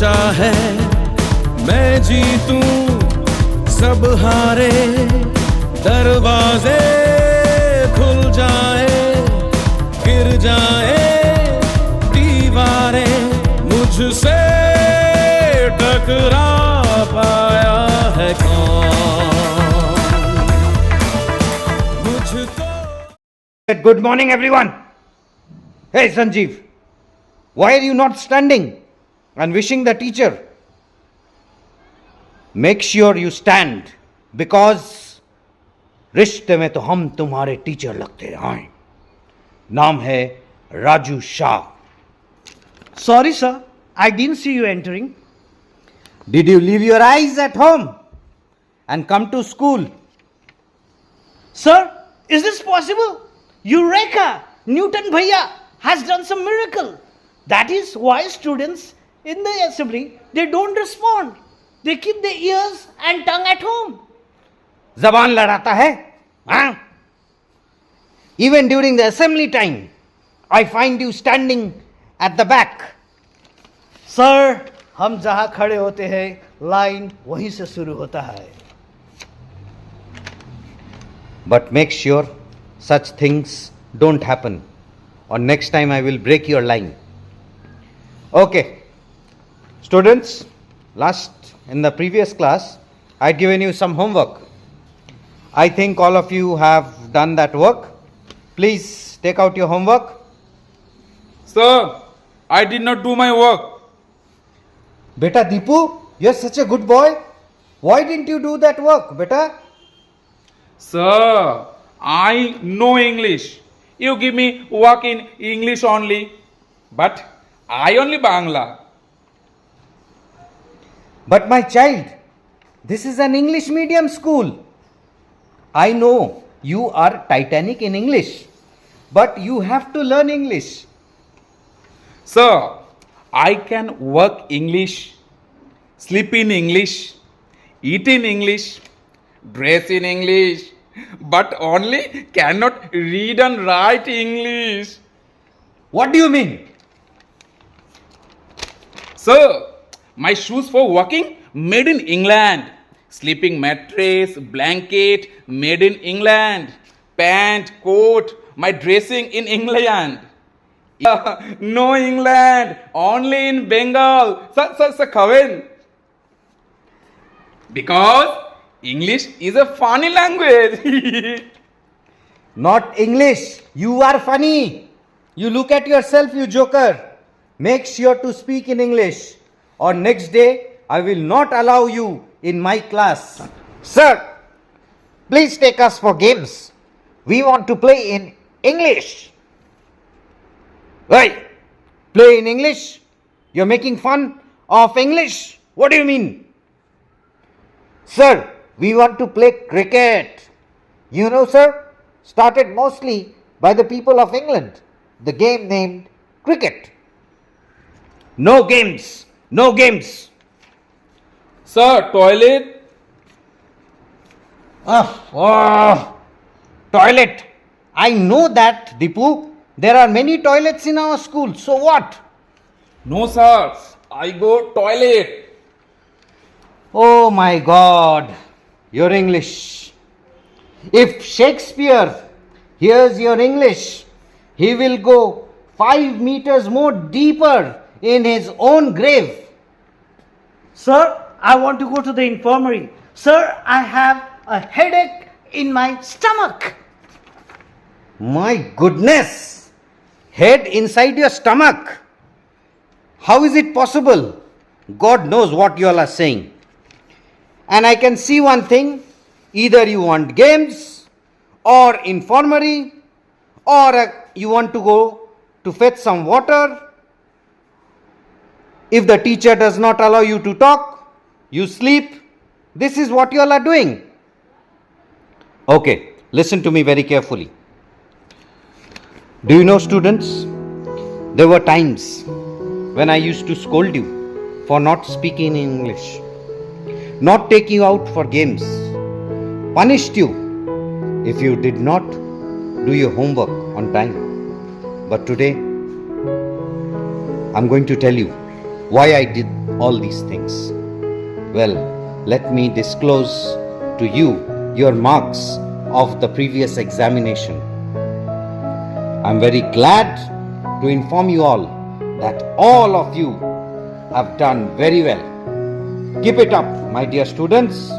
चाहे मैं जीतूं सब हारे, दरवाजे खुल जाए गिर जाए दीवारें, मुझसे टकरा पाया है कौन मुझको। Good morning, everyone. Hey, Sanjeev, why are you not standing and wishing the teacher? Make sure you stand, because रिश्ते में तो हम तुम्हारे टीचर लगते हैं. नाम है Raju Shah. Sorry, sir. I didn't see you entering. Did you leave your eyes at home and come to school? Sir, is this possible? Eureka! Newton Bhaiya has done some miracle. That is why students in the assembly, they don't respond. They keep their ears and tongue at home. जबान लड़ाता है, हाँ? Even during the assembly time, I find you standing at the back. Sir, हम जहाँ खड़े होते हैं, line वहीं से शुरू होता है. But make sure such things don't happen, or next time I will break your line. Okay, students, in the previous class, I'd given you some homework. I think all of you have done that work. Please take out your homework. Sir, I did not do my work. Beta Deepu, you're such a good boy. Why didn't you do that work, beta? Sir, I know English. You give me work in English only. But I only Bangla. But my child, this is an English medium school. I know you are Titanic in English, but you have to learn English. Sir, I can work English, sleep in English, eat in English, dress in English, but only cannot read and write English. What do you mean? Sir, my shoes for walking made in England. Sleeping mattress, blanket made in England. Pant, coat, my dressing in England. No England, only in Bengal. Sir, Khavin. Because English is a funny language. Not English. You are funny. You look at yourself, you joker. Make sure to speak in English, or next day I will not allow you in my class. Sir, please take us for games. We want to play in English. Hey, play in English? You're making fun of English? What do you mean? Sir, we want to play cricket. You know, sir, started mostly by the people of England. The game named cricket. No games. No games. Sir, toilet. Toilet. I know that, Deepu. There are many toilets in our school. So what? No, sir. I go toilet. Oh my God. Your English. If Shakespeare hears your English, he will go 5 meters more deeper in his own grave. Sir, I want to go to the infirmary. Sir, I have a headache in my stomach. My goodness. Head inside your stomach. How is it possible? God knows what you all are saying. And I can see one thing. Either you want games, or infirmary, or you want to go to fetch some water. If the teacher does not allow you to talk, you sleep. This is what you all are doing. Okay, listen to me very carefully. Do you know, students, there were times when I used to scold you for not speaking in English, not taking you out for games, punished you if you did not do your homework on time. But today, I'm going to tell you, why I did all these things. Well, let me disclose to you your marks of the previous examination. I'm very glad to inform you all that all of you have done very well. Keep it up, my dear students.